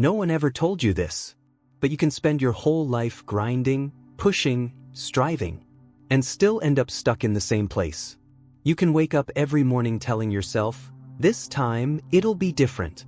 No one ever told you this. But you can spend your whole life grinding, pushing, striving, and still end up stuck in the same place. You can wake up every morning telling yourself, this time it'll be different.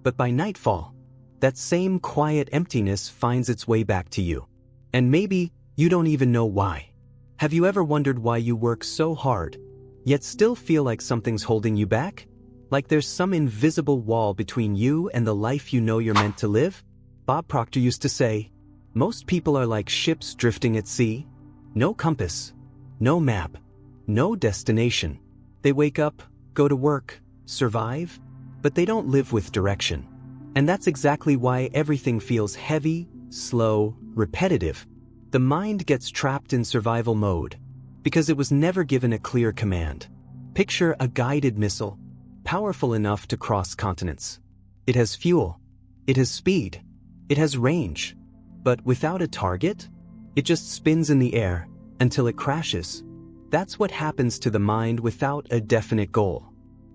But by nightfall, that same quiet emptiness finds its way back to you. And maybe you don't even know why. Have you ever wondered why you work so hard, yet still feel like something's holding you back? Like there's some invisible wall between you and the life you know you're meant to live? Bob Proctor used to say, most people are like ships drifting at sea. No compass, no map, no destination. They wake up, go to work, survive, but they don't live with direction. And that's exactly why everything feels heavy, slow, repetitive. The mind gets trapped in survival mode because it was never given a clear command. Picture a guided missile, powerful enough to cross continents. It has fuel, it has speed, it has range, but without a target, it just spins in the air until it crashes. That's what happens to the mind without a definite goal.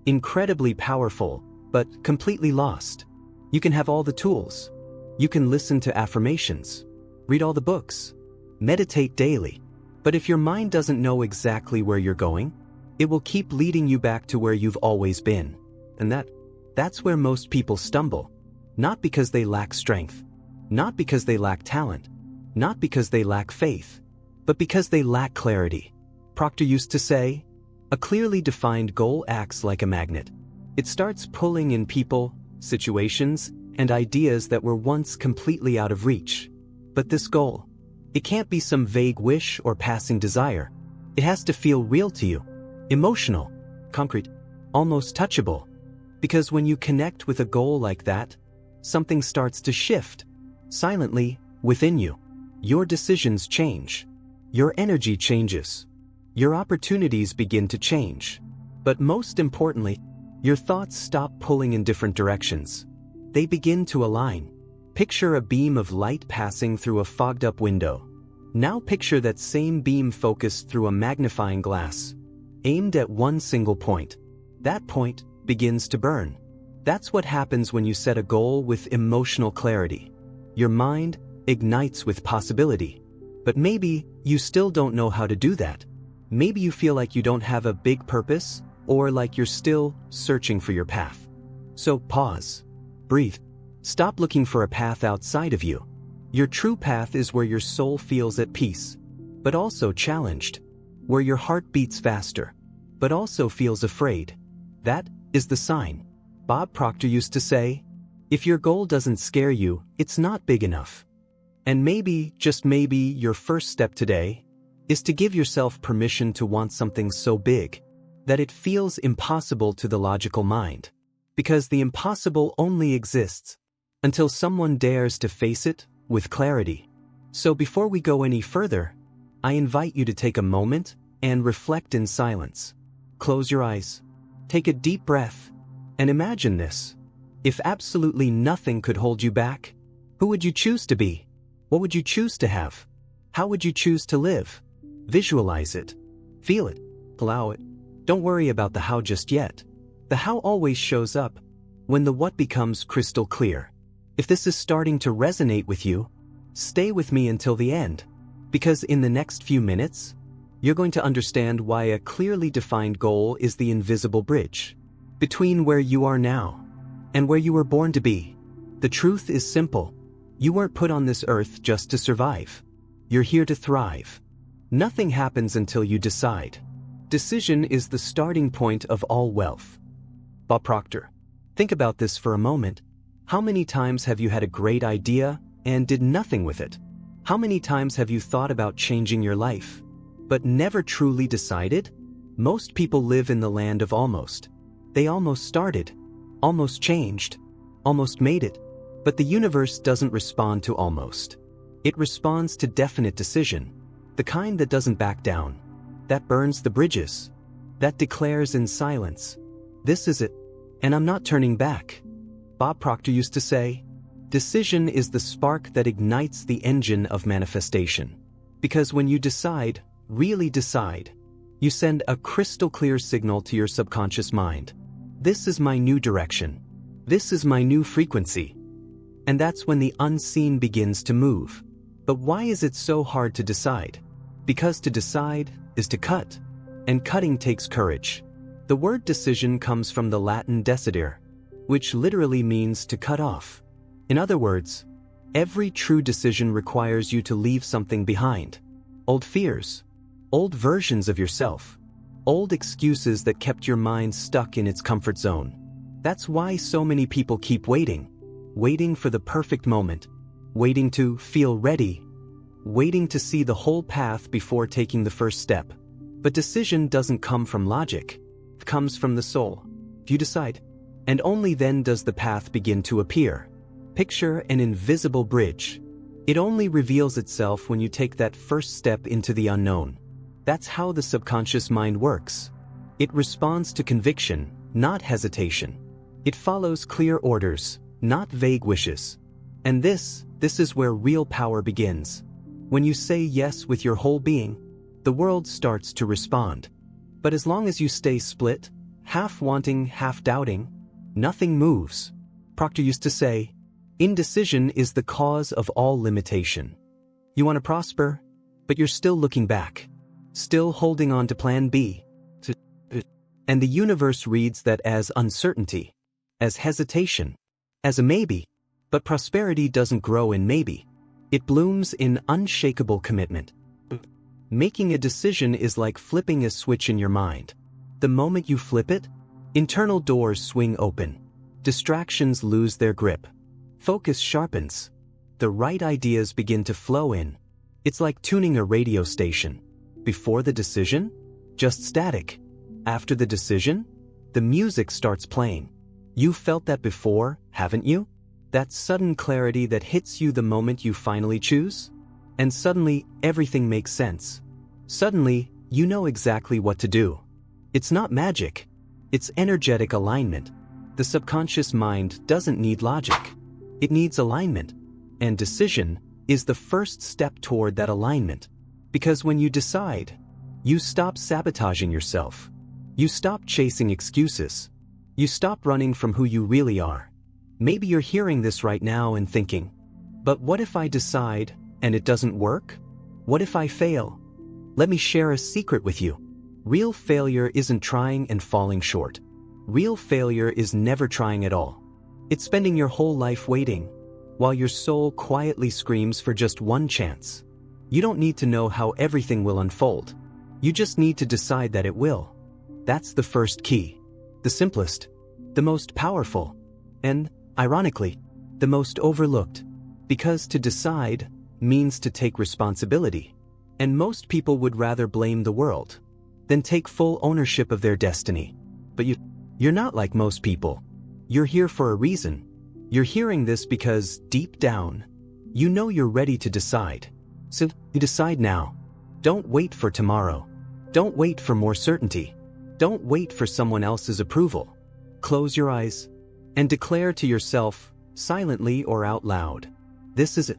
Incredibly powerful, but completely lost. You can have all the tools. You can listen to affirmations, read all the books, meditate daily. But if your mind doesn't know exactly where you're going, it will keep leading you back to where you've always been. And that's where most people stumble. Not because they lack strength, not because they lack talent, not because they lack faith, but because they lack clarity. Proctor used to say, a clearly defined goal acts like a magnet. It starts pulling in people, situations, and ideas that were once completely out of reach. But this goal, it can't be some vague wish or passing desire. It has to feel real to you, emotional, concrete, almost touchable. Because when you connect with a goal like that, something starts to shift, silently, within you. Your decisions change. Your energy changes. Your opportunities begin to change. But most importantly, your thoughts stop pulling in different directions. They begin to align. Picture a beam of light passing through a fogged-up window. Now picture that same beam focused through a magnifying glass, aimed at one single point. That point begins to burn. That's what happens when you set a goal with emotional clarity. Your mind ignites with possibility. But maybe you still don't know how to do that. Maybe you feel like you don't have a big purpose, or like you're still searching for your path. So pause. Breathe. Stop looking for a path outside of you. Your true path is where your soul feels at peace, but also challenged. Where your heart beats faster, but also feels afraid. That is the sign. Bob Proctor used to say, if your goal doesn't scare you, it's not big enough. And maybe, just maybe, your first step today is to give yourself permission to want something so big that it feels impossible to the logical mind. Because the impossible only exists until someone dares to face it with clarity. So before we go any further, I invite you to take a moment and reflect in silence. Close your eyes, take a deep breath, and imagine this. If absolutely nothing could hold you back, who would you choose to be? What would you choose to have? How would you choose to live? Visualize it. Feel it. Allow it. Don't worry about the how just yet. The how always shows up when the what becomes crystal clear. If this is starting to resonate with you, stay with me until the end, because in the next few minutes, you're going to understand why a clearly defined goal is the invisible bridge between where you are now and where you were born to be. The truth is simple. You weren't put on this earth just to survive. You're here to thrive. Nothing happens until you decide. Decision is the starting point of all wealth. Bob Proctor. Think about this for a moment. How many times have you had a great idea and did nothing with it? How many times have you thought about changing your life, but never truly decided? Most people live in the land of almost. They almost started, almost changed, almost made it. But the universe doesn't respond to almost. It responds to definite decision, the kind that doesn't back down, that burns the bridges, that declares in silence, this is it, and I'm not turning back. Bob Proctor used to say, decision is the spark that ignites the engine of manifestation. Because when you decide, really decide, you send a crystal clear signal to your subconscious mind. This is my new direction. This is my new frequency. And that's when the unseen begins to move. But why is it so hard to decide? Because to decide is to cut. And cutting takes courage. The word decision comes from the Latin decidere, which literally means to cut off. In other words, every true decision requires you to leave something behind. Old fears, old versions of yourself, old excuses that kept your mind stuck in its comfort zone. That's why so many people keep waiting for the perfect moment, waiting to feel ready, waiting to see the whole path before taking the first step. But decision doesn't come from logic. It comes from the soul. You decide, and only then does the path begin to appear. Picture an invisible bridge. It only reveals itself when you take that first step into the unknown. That's how the subconscious mind works. It responds to conviction, not hesitation. It follows clear orders, not vague wishes. And this is where real power begins. When you say yes with your whole being, the world starts to respond. But as long as you stay split, half wanting, half doubting, nothing moves. Proctor used to say, indecision is the cause of all limitation. You want to prosper, but you're still looking back, still holding on to plan B. And the universe reads that as uncertainty, as hesitation, as a maybe. But prosperity doesn't grow in maybe. It blooms in unshakable commitment. Making a decision is like flipping a switch in your mind. The moment you flip it, internal doors swing open. Distractions lose their grip. Focus sharpens. The right ideas begin to flow in. It's like tuning a radio station. Before the decision, just static. After the decision, the music starts playing. You've felt that before, haven't you? That sudden clarity that hits you the moment you finally choose? And suddenly, everything makes sense. Suddenly, you know exactly what to do. It's not magic. It's energetic alignment. The subconscious mind doesn't need logic. It needs alignment. And decision is the first step toward that alignment. Because when you decide, you stop sabotaging yourself. You stop chasing excuses. You stop running from who you really are. Maybe you're hearing this right now and thinking, but what if I decide and it doesn't work? What if I fail? Let me share a secret with you. Real failure isn't trying and falling short. Real failure is never trying at all. It's spending your whole life waiting, while your soul quietly screams for just one chance. You don't need to know how everything will unfold. You just need to decide that it will. That's the first key. The simplest, the most powerful, and, ironically, the most overlooked. Because to decide means to take responsibility. And most people would rather blame the world than take full ownership of their destiny. But you're not like most people. You're here for a reason. You're hearing this because, deep down, you know you're ready to decide. So, you decide now. Don't wait for tomorrow. Don't wait for more certainty. Don't wait for someone else's approval. Close your eyes and declare to yourself, silently or out loud, this is it.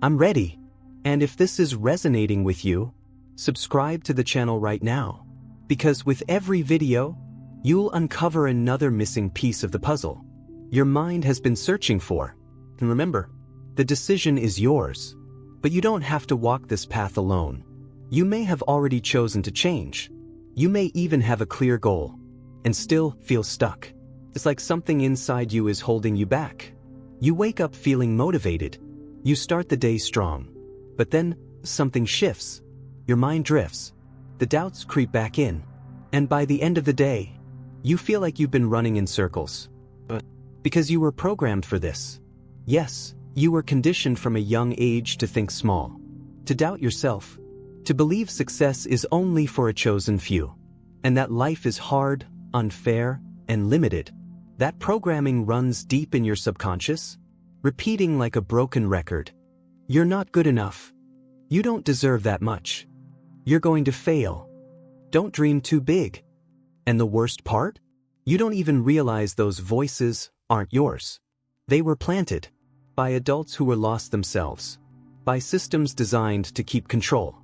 I'm ready. And if this is resonating with you, subscribe to the channel right now. Because with every video, you'll uncover another missing piece of the puzzle your mind has been searching for. And remember, the decision is yours. But you don't have to walk this path alone. You may have already chosen to change. You may even have a clear goal and still feel stuck. It's like something inside you is holding you back. You wake up feeling motivated. You start the day strong. But then, something shifts. Your mind drifts. The doubts creep back in. And by the end of the day, you feel like you've been running in circles. Because you were programmed for this. Yes, you were conditioned from a young age to think small, to doubt yourself, to believe success is only for a chosen few, and that life is hard, unfair, and limited. That programming runs deep in your subconscious, repeating like a broken record. You're not good enough. You don't deserve that much. You're going to fail. Don't dream too big. And the worst part? You don't even realize those voices aren't yours. They were planted by adults who were lost themselves, by systems designed to keep control,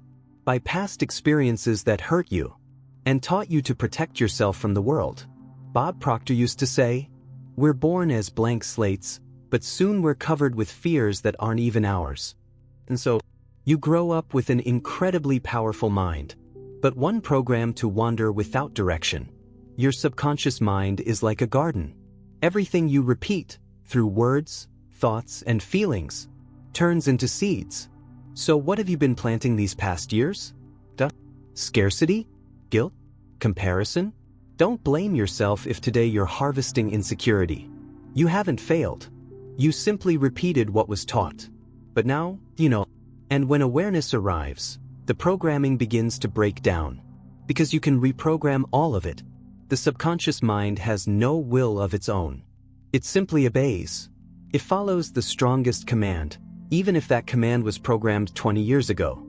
by past experiences that hurt you and taught you to protect yourself from the world. Bob Proctor used to say, we're born as blank slates, but soon we're covered with fears that aren't even ours. And so, you grow up with an incredibly powerful mind, but one programmed to wander without direction. Your subconscious mind is like a garden. Everything you repeat, through words, thoughts, and feelings, turns into seeds. So what have you been planting these past years? Scarcity? Guilt? Comparison? Don't blame yourself if today you're harvesting insecurity. You haven't failed. You simply repeated what was taught. But now, you know. And when awareness arrives, the programming begins to break down. Because you can reprogram all of it. The subconscious mind has no will of its own. It simply obeys. It follows the strongest command, even if that command was programmed 20 years ago.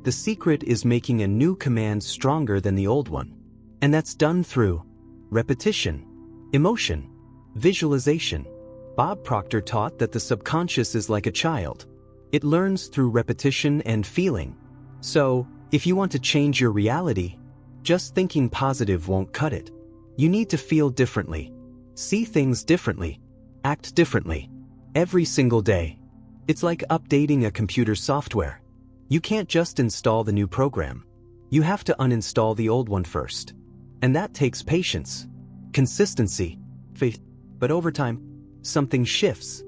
The secret is making a new command stronger than the old one. And that's done through repetition, emotion, visualization. Bob Proctor taught that the subconscious is like a child. It learns through repetition and feeling. So, if you want to change your reality, just thinking positive won't cut it. You need to feel differently, see things differently, act differently, every single day. It's like updating a computer software. You can't just install the new program. You have to uninstall the old one first. And that takes patience, consistency, faith. But over time, something shifts.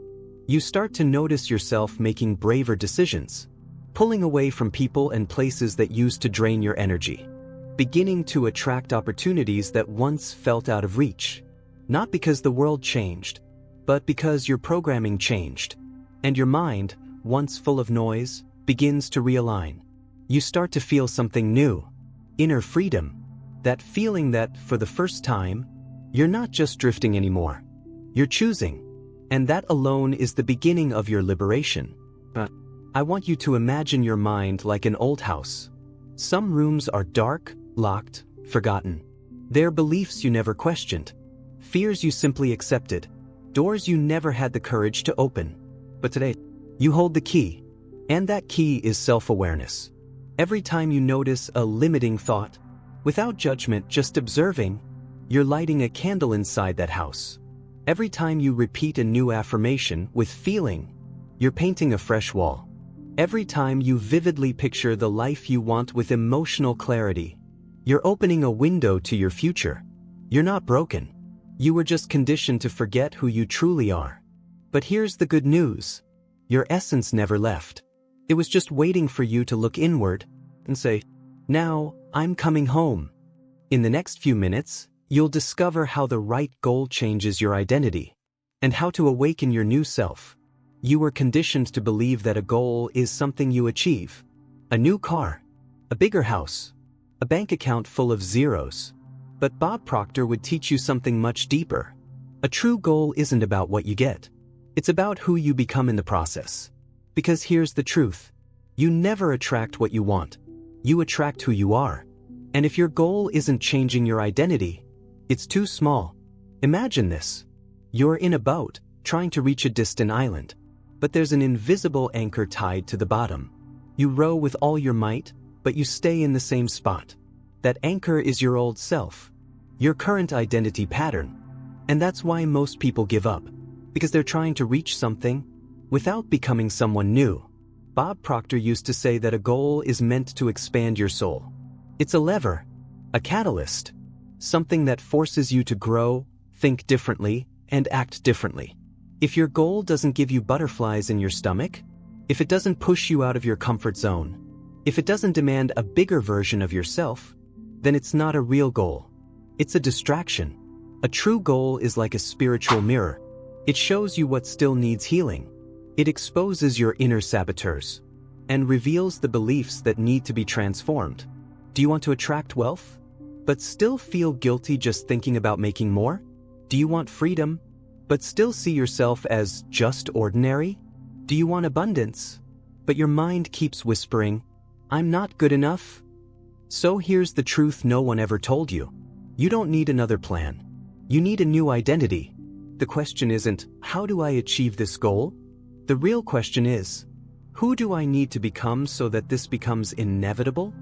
You start to notice yourself making braver decisions, pulling away from people and places that used to drain your energy, beginning to attract opportunities that once felt out of reach. Not because the world changed, but because your programming changed. And your mind, once full of noise, begins to realign. You start to feel something new, inner freedom, that feeling that, for the first time, you're not just drifting anymore. You're choosing. And that alone is the beginning of your liberation. I want you to imagine your mind like an old house. Some rooms are dark, locked, forgotten. They're beliefs you never questioned, fears you simply accepted, doors you never had the courage to open. But today, you hold the key. And that key is self-awareness. Every time you notice a limiting thought, without judgment, just observing, you're lighting a candle inside that house. Every time you repeat a new affirmation with feeling, you're painting a fresh wall. Every time you vividly picture the life you want with emotional clarity, you're opening a window to your future. You're not broken. You were just conditioned to forget who you truly are. But here's the good news. Your essence never left. It was just waiting for you to look inward and say, "Now, I'm coming home." In the next few minutes, you'll discover how the right goal changes your identity and how to awaken your new self. You were conditioned to believe that a goal is something you achieve. A new car, a bigger house, a bank account full of zeros. But Bob Proctor would teach you something much deeper. A true goal isn't about what you get. It's about who you become in the process. Because here's the truth. You never attract what you want. You attract who you are. And if your goal isn't changing your identity, it's too small. Imagine this. You're in a boat, trying to reach a distant island. But there's an invisible anchor tied to the bottom. You row with all your might, but you stay in the same spot. That anchor is your old self, your current identity pattern. And that's why most people give up. Because they're trying to reach something without becoming someone new. Bob Proctor used to say that a goal is meant to expand your soul. It's a lever, a catalyst, something that forces you to grow, think differently, and act differently. If your goal doesn't give you butterflies in your stomach, if it doesn't push you out of your comfort zone, if it doesn't demand a bigger version of yourself, then it's not a real goal. It's a distraction. A true goal is like a spiritual mirror. It shows you what still needs healing. It exposes your inner saboteurs and reveals the beliefs that need to be transformed. Do you want to attract wealth, but still feel guilty just thinking about making more? Do you want freedom, but still see yourself as just ordinary? Do you want abundance, but your mind keeps whispering, "I'm not good enough"? So here's the truth no one ever told you. You don't need another plan. You need a new identity. The question isn't, how do I achieve this goal? The real question is, who do I need to become so that this becomes inevitable?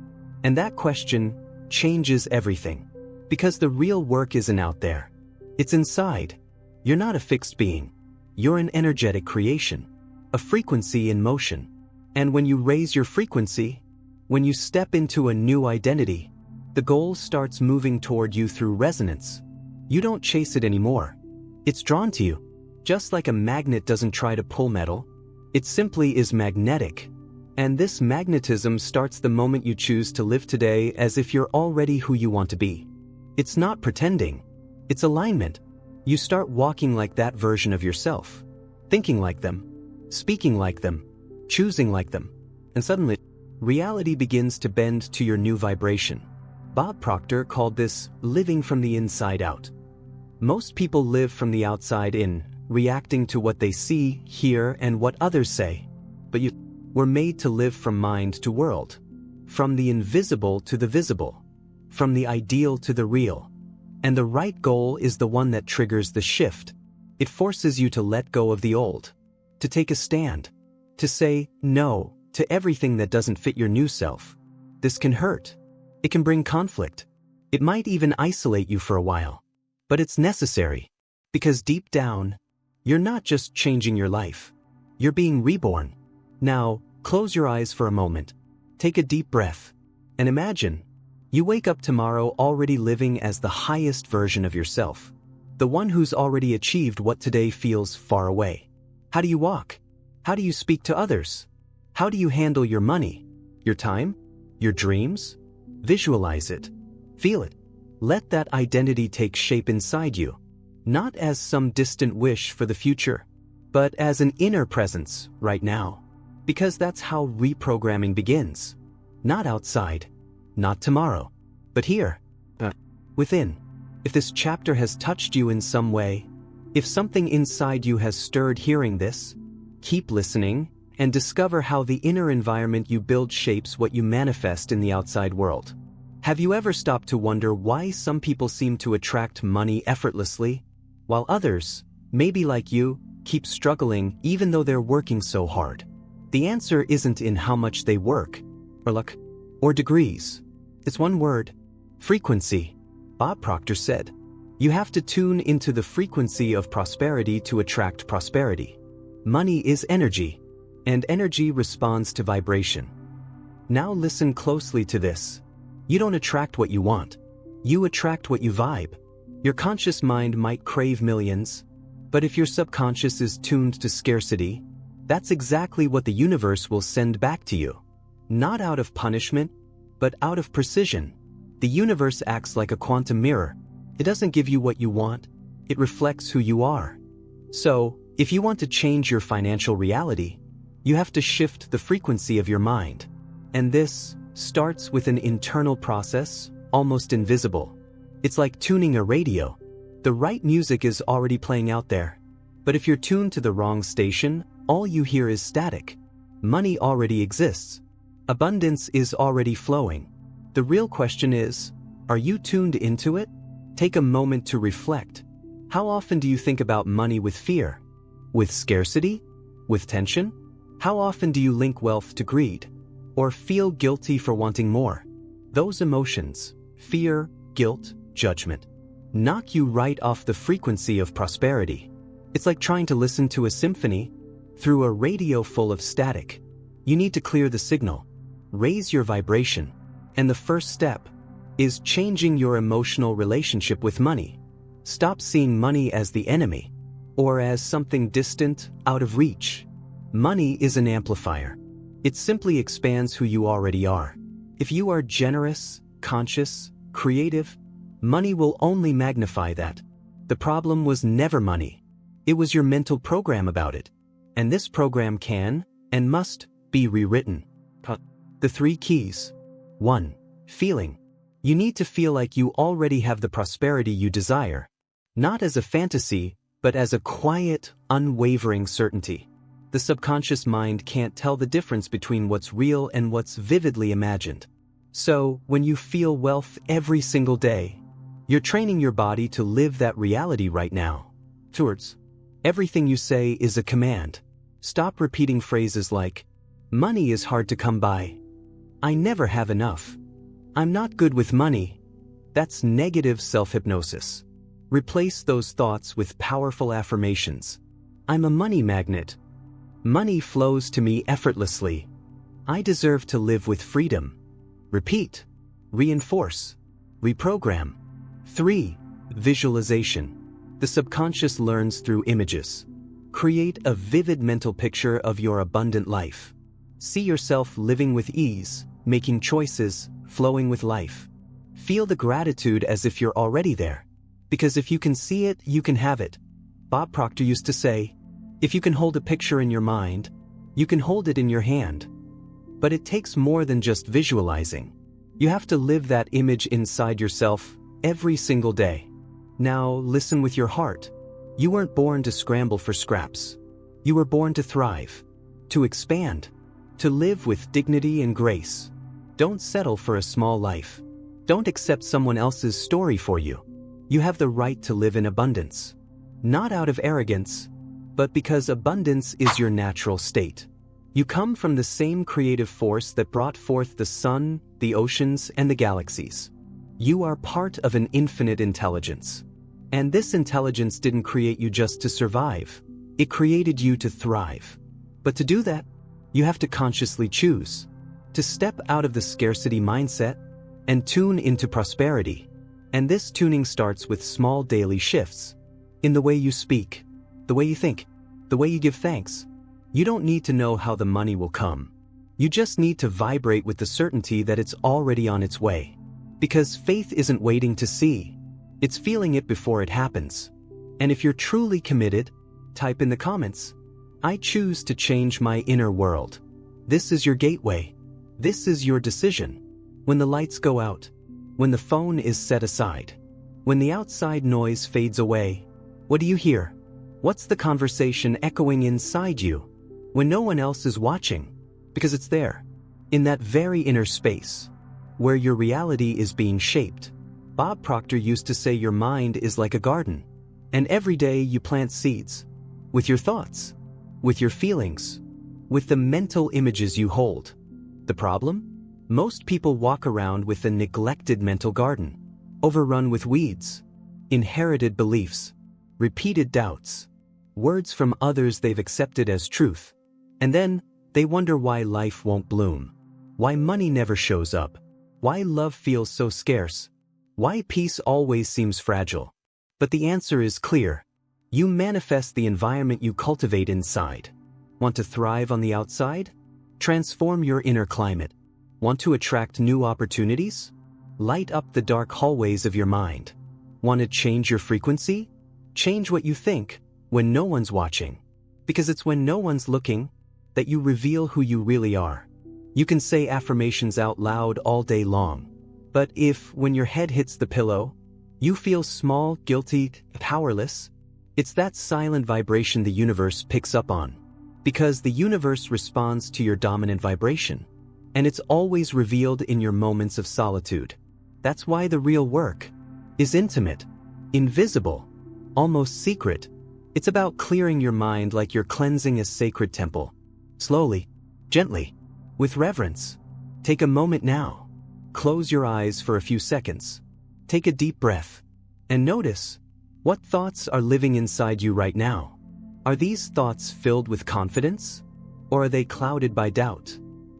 And that question changes everything. Because the real work isn't out there. It's inside. You're not a fixed being. You're an energetic creation, a frequency in motion. And when you raise your frequency, when you step into a new identity, the goal starts moving toward you through resonance. You don't chase it anymore. It's drawn to you. Just like a magnet doesn't try to pull metal, it simply is magnetic. And this magnetism starts the moment you choose to live today as if you're already who you want to be. It's not pretending. It's alignment. You start walking like that version of yourself, thinking like them, speaking like them, choosing like them, and suddenly, reality begins to bend to your new vibration. Bob Proctor called this living from the inside out. Most people live from the outside in, reacting to what they see, hear, and what others say. But you were made to live from mind to world, from the invisible to the visible, from the ideal to the real. And the right goal is the one that triggers the shift. It forces you to let go of the old, to take a stand, to say no to everything that doesn't fit your new self. This can hurt. It can bring conflict. It might even isolate you for a while. But it's necessary, because deep down, you're not just changing your life. You're being reborn. Now, close your eyes for a moment. Take a deep breath. And imagine, you wake up tomorrow already living as the highest version of yourself. The one who's already achieved what today feels far away. How do you walk? How do you speak to others? How do you handle your money, your time, your dreams? Visualize it. Feel it. Let that identity take shape inside you, not as some distant wish for the future, but as an inner presence right now. Because that's how reprogramming begins. Not outside, not tomorrow, but here, within. If this chapter has touched you in some way, if something inside you has stirred hearing this, keep listening and discover how the inner environment you build shapes what you manifest in the outside world. Have you ever stopped to wonder why some people seem to attract money effortlessly, while others, maybe like you, keep struggling even though they're working so hard? The answer isn't in how much they work, or luck, or degrees. It's one word: frequency. Bob Proctor said, you have to tune into the frequency of prosperity to attract prosperity. Money is energy, and energy responds to vibration. Now listen closely to this. You don't attract what you want. You attract what you vibe. Your conscious mind might crave millions, but if your subconscious is tuned to scarcity, that's exactly what the universe will send back to you. Not out of punishment, but out of precision. The universe acts like a quantum mirror. It doesn't give you what you want. It reflects who you are. So, if you want to change your financial reality, you have to shift the frequency of your mind. And this starts with an internal process, almost invisible. It's like tuning a radio. The right music is already playing out there. But if you're tuned to the wrong station, all you hear is static. Money already exists. Abundance is already flowing. The real question is, are you tuned into it? Take a moment to reflect. How often do you think about money with fear? With scarcity? With tension? How often do you link wealth to greed? Or feel guilty for wanting more? Those emotions, fear, guilt, judgment, knock you right off the frequency of prosperity. It's like trying to listen to a symphony through a radio full of static. You need to clear the signal, raise your vibration, and the first step is changing your emotional relationship with money. Stop seeing money as the enemy or as something distant, out of reach. Money is an amplifier. It simply expands who you already are. If you are generous, conscious, creative, money will only magnify that. The problem was never money. It was your mental program about it. And this program can and must be rewritten. The 3 keys. 1. Feeling. You need to feel like you already have the prosperity you desire. Not as a fantasy, but as a quiet, unwavering certainty. The subconscious mind can't tell the difference between what's real and what's vividly imagined. So, when you feel wealth every single day, you're training your body to live that reality right now. Towards. Everything you say is a command. Stop repeating phrases like, money is hard to come by. I never have enough. I'm not good with money. That's negative self-hypnosis. Replace those thoughts with powerful affirmations. I'm a money magnet. Money flows to me effortlessly. I deserve to live with freedom. Repeat. Reinforce. Reprogram. 3. Visualization. The subconscious learns through images. Create a vivid mental picture of your abundant life. See yourself living with ease, making choices, flowing with life. Feel the gratitude as if you're already there. Because if you can see it, you can have it. Bob Proctor used to say, if you can hold a picture in your mind, you can hold it in your hand. But it takes more than just visualizing. You have to live that image inside yourself every single day. Now listen with your heart. You weren't born to scramble for scraps. You were born to thrive, to expand, to live with dignity and grace. Don't settle for a small life. Don't accept someone else's story for you. You have the right to live in abundance. Not out of arrogance, but because abundance is your natural state. You come from the same creative force that brought forth the sun, the oceans, and the galaxies. You are part of an infinite intelligence. And this intelligence didn't create you just to survive. It created you to thrive. But to do that, you have to consciously choose to step out of the scarcity mindset and tune into prosperity. And this tuning starts with small daily shifts in the way you speak, the way you think, the way you give thanks. You don't need to know how the money will come. You just need to vibrate with the certainty that it's already on its way. Because faith isn't waiting to see. It's feeling it before it happens. And if you're truly committed, type in the comments, I choose to change my inner world. This is your gateway. This is your decision. When the lights go out, when the phone is set aside, when the outside noise fades away, what do you hear? What's the conversation echoing inside you when no one else is watching? Because it's there, in that very inner space, where your reality is being shaped. Bob Proctor used to say your mind is like a garden, and every day you plant seeds, with your thoughts, with your feelings, with the mental images you hold. The problem? Most people walk around with a neglected mental garden, overrun with weeds, inherited beliefs, repeated doubts, words from others they've accepted as truth. And then, they wonder why life won't bloom, why money never shows up, why love feels so scarce, why peace always seems fragile. But the answer is clear. You manifest the environment you cultivate inside. Want to thrive on the outside? Transform your inner climate. Want to attract new opportunities? Light up the dark hallways of your mind. Want to change your frequency? Change what you think when no one's watching. Because it's when no one's looking that you reveal who you really are. You can say affirmations out loud all day long. But if, when your head hits the pillow, you feel small, guilty, powerless, it's that silent vibration the universe picks up on. Because the universe responds to your dominant vibration. And it's always revealed in your moments of solitude. That's why the real work is intimate, invisible, almost secret. It's about clearing your mind like you're cleansing a sacred temple. Slowly, gently, with reverence. Take a moment now. Close your eyes for a few seconds. Take a deep breath. And notice, what thoughts are living inside you right now? Are these thoughts filled with confidence? Or are they clouded by doubt?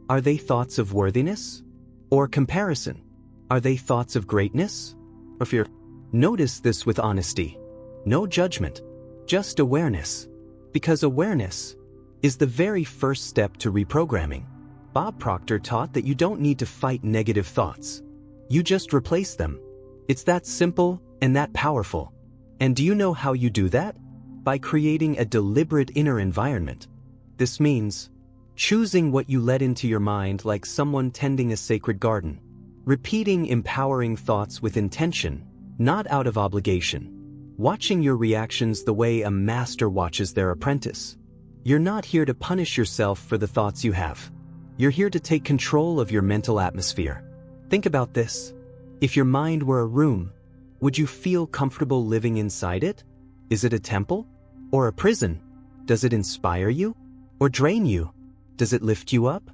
Are they thoughts of worthiness? Or comparison? Are they thoughts of greatness? Or fear? Notice this with honesty. No judgment, just awareness. Because awareness is the very first step to reprogramming. Bob Proctor taught that you don't need to fight negative thoughts. You just replace them. It's that simple and that powerful. And do you know how you do that? By creating a deliberate inner environment. This means choosing what you let into your mind like someone tending a sacred garden. Repeating empowering thoughts with intention, not out of obligation. Watching your reactions the way a master watches their apprentice. You're not here to punish yourself for the thoughts you have. You're here to take control of your mental atmosphere. Think about this. If your mind were a room, would you feel comfortable living inside it? Is it a temple? Or a prison? Does it inspire you? Or drain you? Does it lift you up?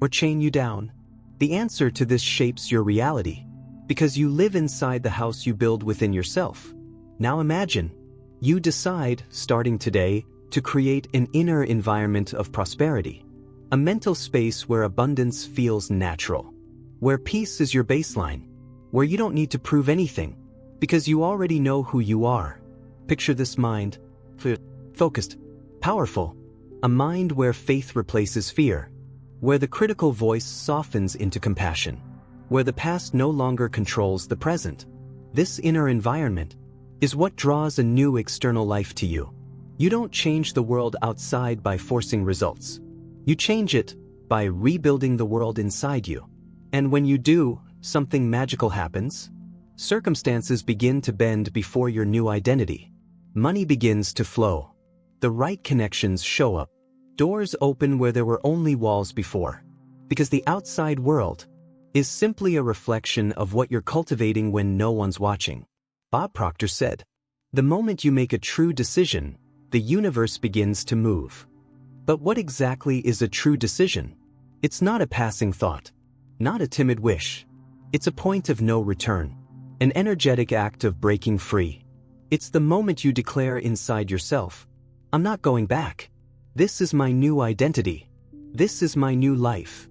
Or chain you down? The answer to this shapes your reality. Because you live inside the house you build within yourself. Now imagine, you decide, starting today, to create an inner environment of prosperity, a mental space where abundance feels natural, where peace is your baseline, where you don't need to prove anything, because you already know who you are. Picture this mind, focused, powerful, a mind where faith replaces fear, where the critical voice softens into compassion, where the past no longer controls the present. This inner environment is what draws a new external life to you. You don't change the world outside by forcing results. You change it by rebuilding the world inside you. And when you do, something magical happens. Circumstances begin to bend before your new identity. Money begins to flow. The right connections show up. Doors open where there were only walls before. Because the outside world is simply a reflection of what you're cultivating when no one's watching. Bob Proctor said, "The moment you make a true decision, the universe begins to move." But what exactly is a true decision? It's not a passing thought, not a timid wish. It's a point of no return, an energetic act of breaking free. It's the moment you declare inside yourself, "I'm not going back. This is my new identity. This is my new life."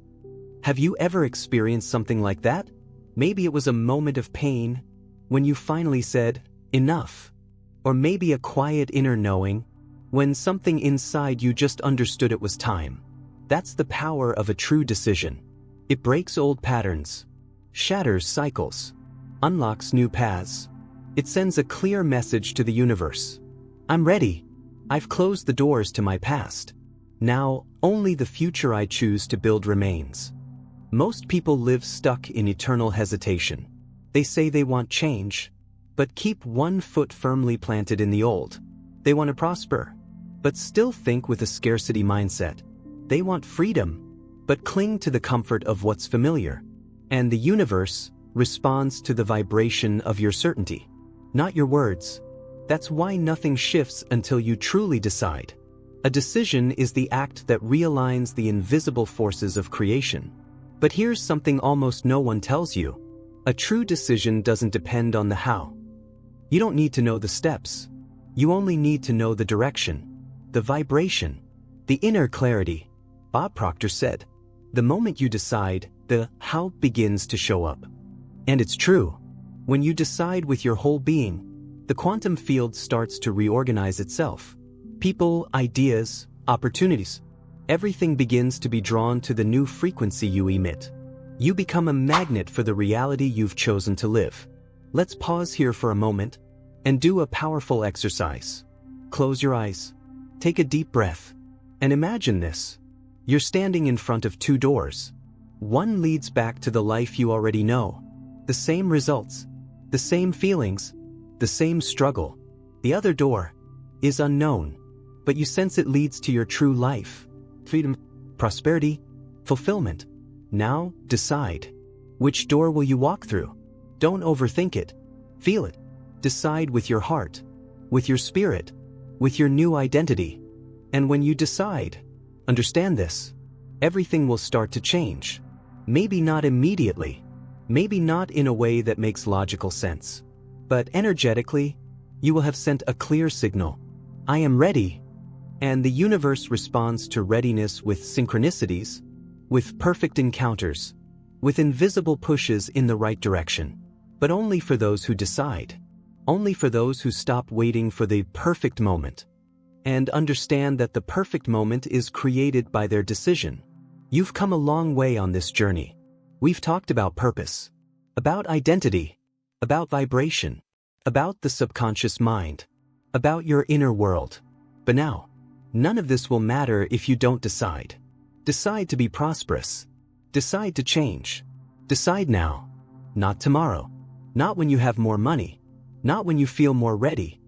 Have you ever experienced something like that? Maybe it was a moment of pain when you finally said, "Enough." Or maybe a quiet inner knowing when something inside you just understood it was time. That's the power of a true decision. It breaks old patterns, shatters cycles, unlocks new paths. It sends a clear message to the universe. "I'm ready. I've closed the doors to my past. Now, only the future I choose to build remains." Most people live stuck in eternal hesitation. They say they want change, but keep one foot firmly planted in the old. They want to prosper, but still think with a scarcity mindset. They want freedom, but cling to the comfort of what's familiar. And the universe responds to the vibration of your certainty, not your words. That's why nothing shifts until you truly decide. A decision is the act that realigns the invisible forces of creation. But here's something almost no one tells you. A true decision doesn't depend on the how. You don't need to know the steps. You only need to know the direction, the vibration, the inner clarity. Bob Proctor said, "The moment you decide, the how begins to show up." And it's true. When you decide with your whole being, the quantum field starts to reorganize itself. People, ideas, opportunities, everything begins to be drawn to the new frequency you emit. You become a magnet for the reality you've chosen to live. Let's pause here for a moment and do a powerful exercise. Close your eyes, take a deep breath, and imagine this. You're standing in front of two doors. One leads back to the life you already know. The same results, the same feelings, the same struggle. The other door is unknown, but you sense it leads to your true life. Freedom, prosperity, fulfillment. Now, decide. Which door will you walk through? Don't overthink it. Feel it. Decide with your heart, with your spirit, with your new identity. And when you decide, understand this, everything will start to change. Maybe not immediately, maybe not in a way that makes logical sense, but energetically, you will have sent a clear signal. "I am ready." And the universe responds to readiness with synchronicities, with perfect encounters, with invisible pushes in the right direction. But only for those who decide. Only for those who stop waiting for the perfect moment and understand that the perfect moment is created by their decision. You've come a long way on this journey. We've talked about purpose, about identity, about vibration, about the subconscious mind, about your inner world. But now, none of this will matter if you don't decide. Decide to be prosperous. Decide to change. Decide now, not tomorrow, not when you have more money, not when you feel more ready,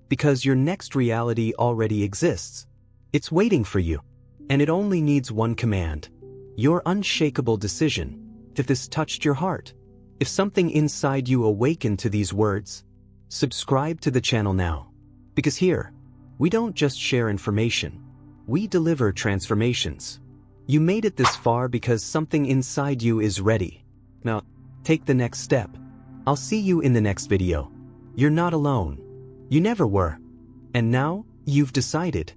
because your next reality already exists. It's waiting for you, and it only needs one command: your unshakable decision. If this touched your heart, if something inside you awakened to these words, subscribe to the channel now, because here, we don't just share information, we deliver transformations. You made it this far because something inside you is ready. Now, take the next step. I'll see you in the next video. You're not alone. You never were. And now, You've decided.